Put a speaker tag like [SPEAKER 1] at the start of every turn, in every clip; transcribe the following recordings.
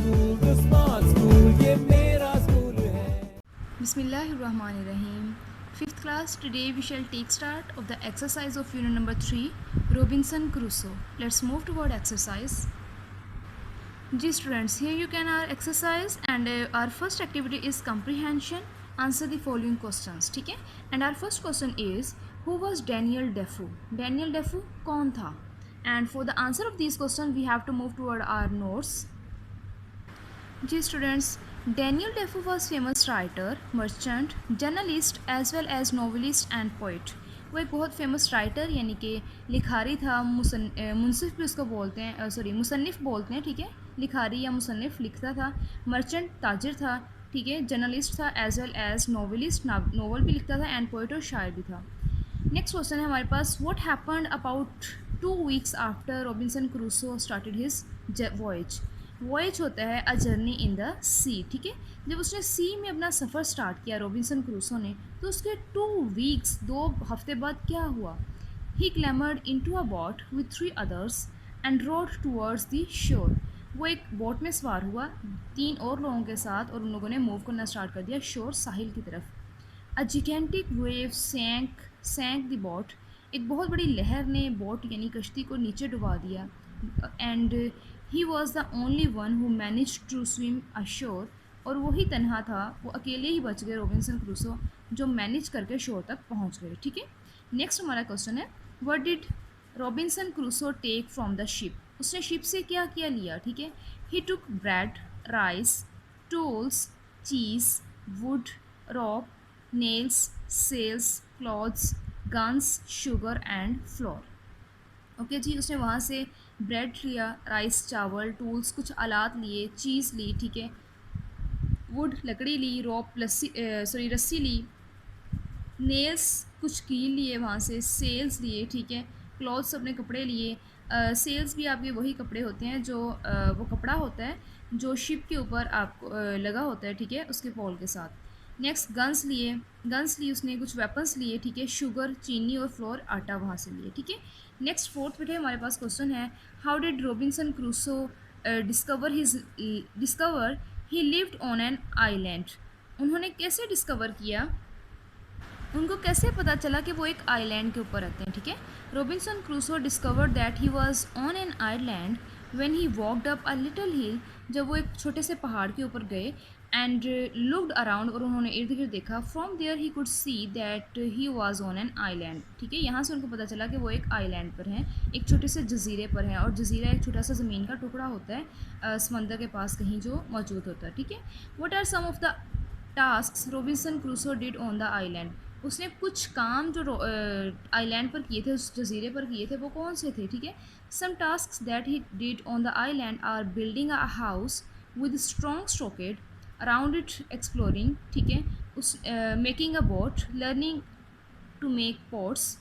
[SPEAKER 1] school, the smart school, ये मेरा school है.
[SPEAKER 2] Bismillahirrahmanirrahim. Fifth class, today we shall take start of the exercise of unit number 3, Robinson Crusoe. Let's move toward exercise. Ji students, here you can our exercise and our first activity is comprehension. Answer the following questions, ठीक है? And our first question is, who was Daniel Defoe? Daniel Defoe कौन था? And for the answer of these questions, we have to move toward our notes. जी students, Daniel Defoe was famous writer, merchant, journalist as well as novelist and poet. वो एक बहुत famous writer यानी कि लिखारी था, मुंसिफ भी उसको बोलते हैं, मुसन्निफ़ बोलते हैं, ठीक है. लिखारी या मुसन्निफ़ लिखता था. मर्चेंट ताजिर था, ठीक है. जर्नलिस्ट था as well as novelist, novel भी लिखता था. एंड पोइट और शायर भी था. नेक्स्ट क्वेश्चन है हमारे पास, what happened about 2 weeks after Robinson Crusoe started his voyage. Voyage होता है अ जर्नी इन द सी, ठीक है. जब उसने सी में अपना सफ़र स्टार्ट किया रॉबिन्सन क्रूसो ने, तो उसके 2 weeks 2 हफ्ते बाद क्या हुआ. He clambered into a boat with 3 others and rowed towards the shore. वो एक बोट में सवार हुआ 3 और लोगों के साथ और उन लोगों ने मूव करना स्टार्ट कर दिया शोर, साहिल की तरफ. अ जिगेंटिक वेव सैंक द बोट. एक बहुत बड़ी लहर ने बोट यानी कश्ती को नीचे डुबा दिया. And he was the only one who manage to swim ashore. और वही तनहा था, वो अकेले ही बच गए रॉबिन्सन क्रूसो, जो मैनेज करके शोर तक पहुंच गए, ठीक है. नेक्स्ट हमारा क्वेश्चन है, what did Robinson Crusoe take from the ship. उसने शिप से क्या क्या लिया, ठीक है. He took bread, rice, tools, cheese, wood, rope, nails, sails, clothes, guns, sugar and flour. Okay ji, उसने वहाँ से ब्रेड लिया, राइस चावल, टूल्स कुछ आलात लिए, चीज़ ली, ठीक है, वुड लकड़ी ली, रॉप रस्सी ली, नेल्स कुछ कील लिए वहाँ से, सेल्स लिए, ठीक है, क्लॉथ्स अपने कपड़े लिए. सेल्स भी आपके वही कपड़े होते हैं जो वो कपड़ा होता है जो शिप के ऊपर आपको लगा होता है, ठीक है, उसके पॉल के साथ. नेक्स्ट गन्स ली उसने, कुछ वेपन्स लिए, ठीक है, शुगर चीनी और फ्लोर आटा वहाँ से लिए, ठीक है. नेक्स्ट फोर्थ बेटे हमारे पास क्वेश्चन है, how did Robinson Crusoe discover he lived on an island. उन्होंने कैसे डिस्कवर किया, उनको कैसे पता चला कि वो एक आइलैंड के ऊपर रहते हैं, ठीक है. Robinson Crusoe discovered that he was on an island when he walked up a little hill. जब वो एक छोटे से पहाड़ के ऊपर गए एंड लुक्ड अराउंड और उन्होंने इर्द गिर्द देखा. From there he could see that he was on an island, ठीक है. यहाँ से उनको पता चला कि वो एक आइलैंड पर हैं, एक छोटे से जजीरे पर हैं. और जजीरा एक छोटा सा ज़मीन का टुकड़ा होता है समंदर के पास कहीं जो मौजूद होता है, ठीक है. What are some of the tasks Robinson Crusoe did on the island. उसने कुछ काम जो आइलैंड पर किए थे, उस जजीरे पर किए थे, वो कौन से थे, ठीक है. Some tasks that he did on the island are building a house with strong stockade around it, exploring, ठीक है, उस making a boat, learning to make pots,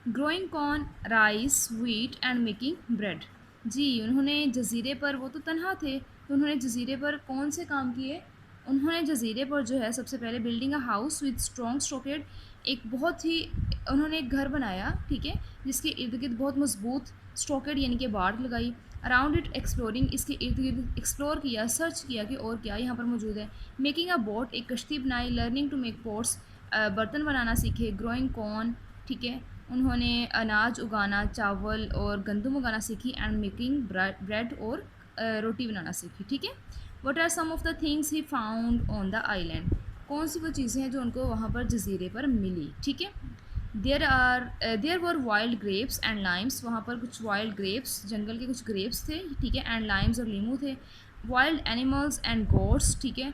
[SPEAKER 2] growing corn, rice, wheat and making bread. जी, उन्होंने जजीरे पर, वो तो तन्हा थे, तो उन्होंने जजीरे पर कौन से काम किए. उन्होंने जजीरे पर जो है सबसे पहले building a house with strong stockade, एक बहुत ही उन्होंने एक घर बनाया, ठीक है, जिसके इर्द गिर्द बहुत मजबूत स्टॉकेड यानी कि बाड़ लगाई. अराउंड इट एक्सप्लोरिंग, इसके इर्द गिर्द एक्सप्लोर किया, सर्च किया कि और क्या यहाँ पर मौजूद है. मेकिंग अ बोट, एक कश्ती बनाई. लर्निंग टू मेक पोट्स, बर्तन बनाना सीखे. ग्रोइंग कॉर्न, ठीक है, उन्होंने अनाज उगाना, चावल और गंदम उगाना सीखी. एंड मेकिंग ब्रेड और रोटी बनाना सीखी, ठीक है. What are some of the things he found on the island. कौन सी वो चीज़ें हैं जो उनको वहाँ पर जजीरे पर मिली, ठीक है. There were wild grapes and limes. वहाँ पर कुछ वाइल्ड ग्रेप्स, जंगल के कुछ ग्रेप्स थे, ठीक है, एंड लाइम्स और लीमू थे. वाइल्ड एनिमल्स एंड गोड्स, ठीक है.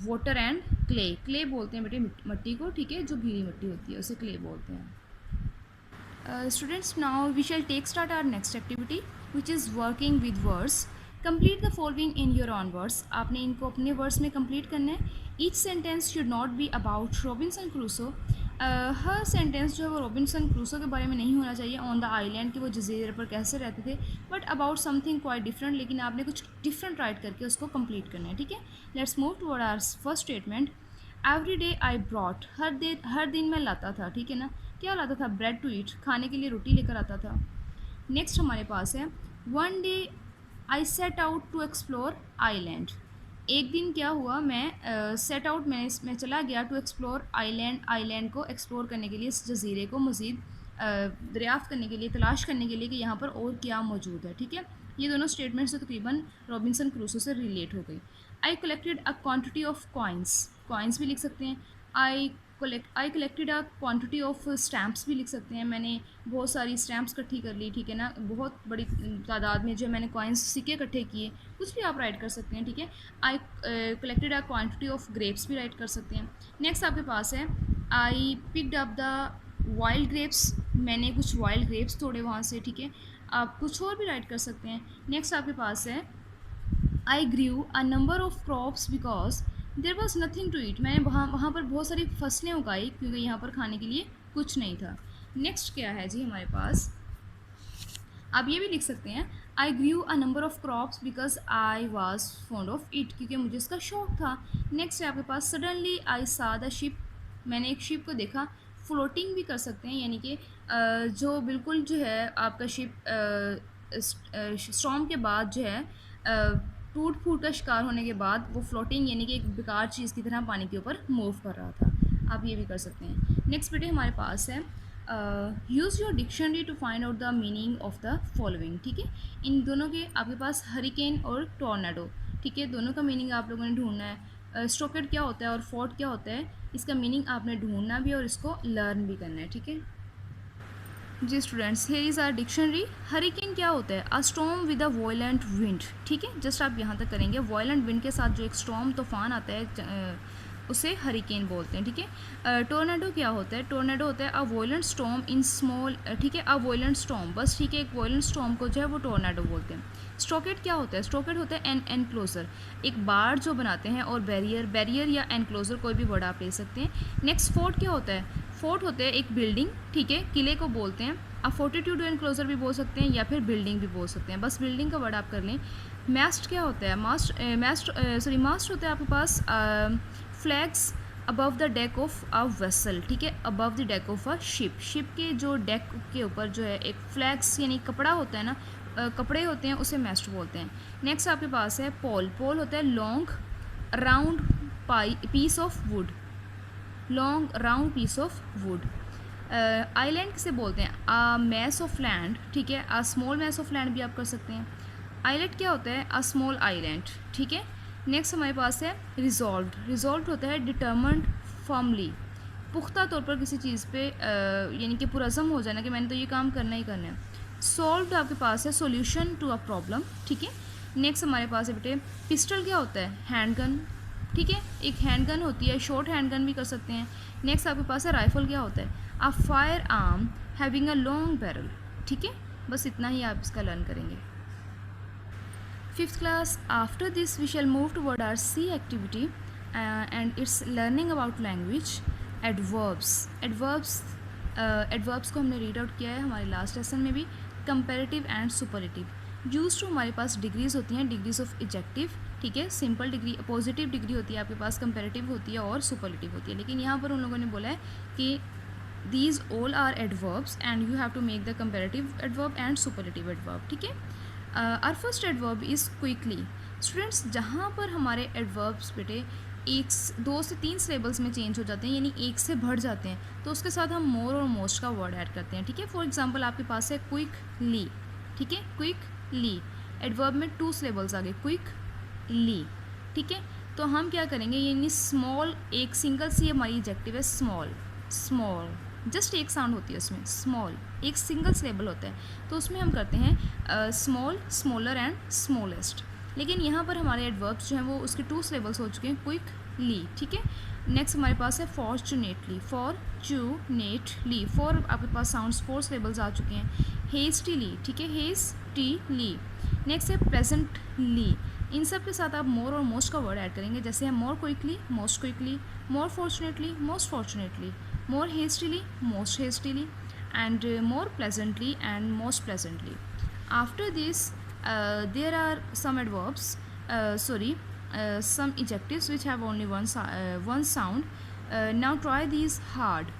[SPEAKER 2] वाटर एंड क्ले बोलते हैं बेटे मिट्टी को, ठीक है, जो गीली मिट्टी होती है उसे क्ले बोलते हैं. Students, now we shall take start our next activity, which is working with words. Complete the following in your own words. आपने इनको अपने वर्ड्स में कंप्लीट करना है. Each sentence should not be about Robinson Crusoe. Her sentence जो है वो Robinson Crusoe के बारे में नहीं होना चाहिए, ऑन द आइलैंड के वो जजीरे पर कैसे रहते थे, but about something quite different. लेकिन आपने कुछ डिफरेंट राइट करके उसको कंप्लीट करना है, ठीक है. Let's move toward our first statement. Every day I brought, हर दिन मैं लाता था, ठीक है ना. क्या लाता था, ब्रेड टू ईट, खाने के लिए रोटी लेकर आता था. नेक्स्ट हमारे पास है, one day I set out to explore island. एक दिन क्या हुआ, मैं सेट आउट मैं चला गया टू एक्सप्लोर आइलैंड को एक्सप्लोर करने के लिए, इस जजीरे को मज़ीद दरियाफ़्त करने के लिए, तलाश करने के लिए कि यहाँ पर और क्या मौजूद है। ठीक है, ये दोनों स्टेटमेंट्स तकरीबन रॉबिन्सन क्रूसो से रिलेट हो गई। I collected a quantity of coins भी लिख सकते हैं। I collected a quantity of stamps भी लिख सकते हैं। मैंने बहुत सारी स्टैम्प्स इकट्ठी कर ली, ठीक है ना, बहुत बड़ी तादाद में जो मैंने कॉइन्स सिक्के इकट्ठे किए, कुछ भी आप राइट कर सकते हैं। ठीक है, I collected a quantity of grapes भी राइट कर सकते हैं। नेक्स्ट आपके पास है I picked up the wild grapes, मैंने कुछ वाइल्ड ग्रेप्स तोड़े वहाँ से। ठीक है, आप कुछ और भी राइट कर सकते हैं। नेक्स्ट आपके पास है I grew a number of crops because there was nothing to eat, मैंने वहाँ पर बहुत सारी फसलें उगाई क्योंकि यहाँ पर खाने के लिए कुछ नहीं था। नेक्स्ट क्या है जी हमारे पास, आप ये भी लिख सकते हैं I grew a number of crops because I was fond of it, क्योंकि मुझे इसका शौक था। नेक्स्ट है आपके पास सडनली आई सा द शिप, मैंने एक शिप को देखा। फ्लोटिंग भी कर सकते हैं, यानी कि जो बिल्कुल जो है आपका शिप स्टॉर्म के बाद जो है टूट फूट का शिकार होने के बाद वो फ्लोटिंग यानी कि एक बेकार चीज़ की तरह पानी के ऊपर मूव कर रहा था। आप ये भी कर सकते हैं। नेक्स्ट बेटे हमारे पास है use your dictionary to find out the meaning of the following. ठीक है, इन दोनों के आपके पास हरिकेन और टॉर्नेडो, ठीक है, दोनों का मीनिंग आप लोगों ने ढूंढना है। स्ट्रोकेट क्या होता है और फोर्ट क्या होता है, इसका मीनिंग आपने ढूंढना भी और इसको लर्न भी करना है। ठीक है जी students, here is our dictionary. Hurricane क्या होता है, a storm with a violent wind. ठीक है, जस्ट आप यहाँ तक करेंगे, वॉयलेंट विंड के साथ जो एक स्टॉर्म तूफान आता है उसे हरिकेन बोलते हैं। ठीक है, टोर्नेडो क्या होता है, टोर्नेडो होता है अ वॉयलेंट स्टॉर्म इन स्मॉल, ठीक है, अ वॉयलेंट स्टॉर्म, बस ठीक है, एक वॉयलेंट स्टॉर्म को जो है वो टोर्नेडो बोलते हैं। स्टॉकेट क्या होता है, स्टॉकेट होता है एन एनक्लोजर, एक बाड़ जो बनाते हैं, और बैरियर या एनक्लोजर कोई भी वर्ड आप ले सकते हैं। नेक्स्ट फोर्ट क्या होता है, फोर्ट होता है एक बिल्डिंग, ठीक है, किले को बोलते हैं। आप फोर्टिट्यूड एनक्लोजर भी बोल सकते हैं या फिर बिल्डिंग भी बोल सकते हैं, बस बिल्डिंग का वर्ड आप कर लें। मास्ट क्या होता है, मास्ट होता है आपके पास flags above the deck of a vessel. ठीक है, above the deck of a ship, ship के जो डेक के ऊपर जो है एक फ्लैग्स यानी कपड़ा होता है ना, कपड़े होते हैं, उसे मास्ट बोलते हैं। नेक्स्ट आपके पास है पोल, पोल होता है long round piece of wood, long round piece of wood. Island किसे बोलते हैं, अ मैस ऑफ लैंड, ठीक है, a small mass of land भी आप कर सकते हैं। आइलैंड क्या होता है, अ स्मॉल आइलैंड। ठीक है, नेक्स्ट हमारे पास है रिजॉल्व्ड, रिजॉल्व्ड होता है डिटर्मन्ड फर्मली, पुख्ता तौर पर किसी चीज़ पे यानी कि पुरज़म हो जाना कि मैंने तो ये काम करना ही करना है। सॉल्व्ड आपके पास है सोल्यूशन टू अ प्रॉब्लम। ठीक है, नेक्स्ट हमारे पास है बेटे पिस्टल क्या होता है, हैंडगन। ठीक है, एक हैंडगन होती है, शॉर्ट हैंडगन भी कर सकते हैं। नेक्स्ट आपके पास है राइफल क्या होता है, a fire arm having a long barrel. ठीक है, बस इतना ही आप इसका लर्न करेंगे। Fifth class, after this we shall move toward our C activity and it's learning about language. Adverbs को हमने रीड आउट किया है हमारे लास्ट लेसन में भी। Comparative and superlative use to हमारे पास डिग्रीज होती हैं, डिग्रीज ऑफ एडजेक्टिव। ठीक है, सिंपल डिग्री, पॉजिटिव डिग्री होती है आपके पास, कंपेरेटिव होती है और सुपरलेटिव होती है। लेकिन यहाँ पर उन लोगों ने बोला है कि these all are adverbs and you have to make the comparative adverb and superlative adverb. ठीक है, our first adverb is quickly. Students, जहाँ पर हमारे एडवर्ब्स बेटे दो से तीन सिलेबल्स में चेंज हो जाते हैं, यानी एक से बढ़ जाते हैं, तो उसके साथ हम मोर और मोस्ट का वर्ड ऐड करते हैं। ठीक है, फॉर एग्जांपल आपके पास है क्विकली। ठीक है, क्विकली एडवर्ब में 2 सिलेबल्स आ गए, क्विकली। ठीक है, तो हम क्या करेंगे, यानी स्मॉल, एक सिंगल सी हमारी एडजेक्टिव है स्मॉल, स्मॉल जस्ट एक साउंड होती है उसमें, स्मॉल एक सिंगल सिलेबल होता है, तो उसमें हम करते हैं स्मॉल, स्मॉलर एंड स्मॉलेस्ट। लेकिन यहाँ पर हमारे एडवर्ब्स जो हैं वो उसके 2 सिलेबल्स हो चुके हैं, क्विकली। ठीक है, नेक्स्ट हमारे पास है फॉर्चुनेटली, फॉर्चुनेटली, फॉर आपके पास साउंड्स 4 सिलेबल्स आ चुके हैं। हेस्टीली, ठीक है, हेस्टीली। नेक्स्ट है प्लेजेंटली, इन सब के साथ आप मोर और मोस्ट का वर्ड ऐड करेंगे, जैसे है more quickly, most quickly, more fortunately, most fortunately, more hastily, most hastily, and more pleasantly and most pleasantly. After this, there are some adverbs, some adjectives which have only one sound. Now try these hard.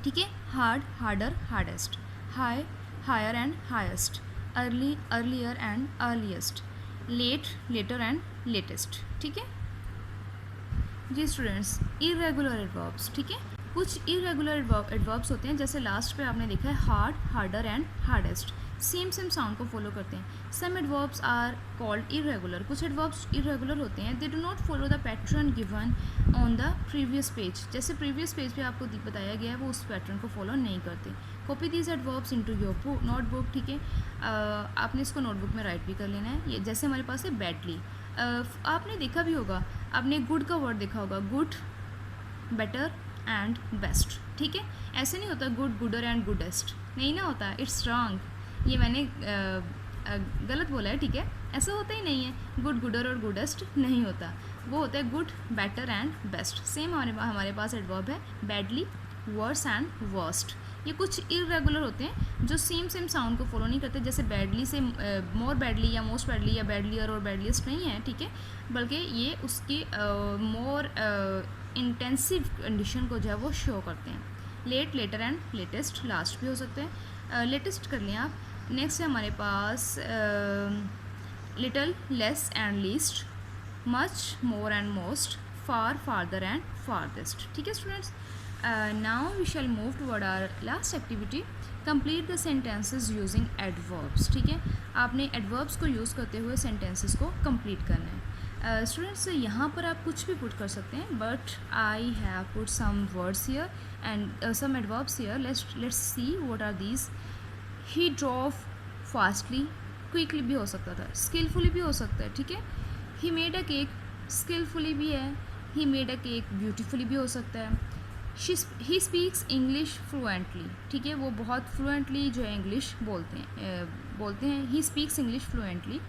[SPEAKER 2] ठीक है, hard, harder, hardest, high, higher and highest, early, earlier and earliest, late, later and latest. ठीक है जी students, irregular adverbs. ठीक है, कुछ irregular adverbs होते हैं, जैसे लास्ट पे आपने देखा है hard, harder and hardest, same sound को फॉलो करते हैं। सम एडवर्ब्स आर कॉल्ड इरेगुलर, कुछ एडवर्ब्स इरेगुलर होते हैं, they do not follow the pattern given on the previous page. जैसे प्रीवियस पेज पे आपको बताया गया है वो उस पैटर्न को फॉलो नहीं करते। Copy these adverbs into your notebook. ठीक है, आपने इसको नोटबुक में राइट भी कर लेना है। ये जैसे हमारे पास है बैडली, आपने देखा भी होगा, आपने गुड का वर्ड देखा होगा, गुड, बेटर एंड बेस्ट। ठीक है, ऐसे नहीं होता गुड, गुडर एंड गुडेस्ट, नहीं ना होता, इट्स रॉन्ग, ये मैंने गलत बोला है। ठीक है, ऐसा होता ही नहीं है, गुड, गुडर और गुडेस्ट नहीं होता, वो होता है good, better and best. Same हमारे पास एडवर्ब है बैडली, वर्स एंड वर्स्ट। ये कुछ इरेगुलर होते हैं जो सेम साउंड को फॉलो नहीं करते, जैसे बैडली से मोर बैडली या मोस्ट बैडली या बैडलियर और बैडलिस्ट नहीं है। ठीक है, बल्कि ये उसकी मोर इंटेंसिव कंडीशन को जो है वो शो करते हैं। Late, later and latest, last भी हो सकते हैं। लेटेस्ट कर लें आप। नेक्स्ट है हमारे पास little, less and least, much, more and most, far, farther and farthest. ठीक है students, now we shall move toward our last activity, complete the sentences using adverbs। ठीक है, आपने adverbs को यूज़ करते हुए sentences को complete करना है। स्टूडेंट्स यहाँ पर आप कुछ भी पुट कर सकते हैं, but I have put some words here and some adverbs here. Let's see what are these. He drove fastly, quickly भी हो सकता था, स्किलफुली भी हो सकता है। ठीक है, he made a cake, skilfully भी है, he made a cake beautifully भी हो सकता है। ही स्पीक्स इंग्लिश फ्लुएंटली। ठीक है, वो बहुत फ्लुएंटली जो है इंग्लिश बोलते हैं। He speaks English fluently.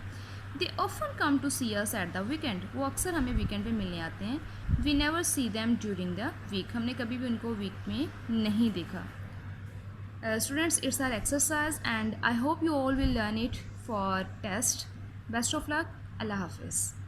[SPEAKER 2] They often come to see us at the weekend, वो अक्सर हमें वीकेंड पे मिलने आते हैं। We never see them during the week, हमने कभी भी उनको वीक में नहीं देखा। Students, it's our exercise and I hope you all will learn it for test. Best of luck, Allah हाफिज़।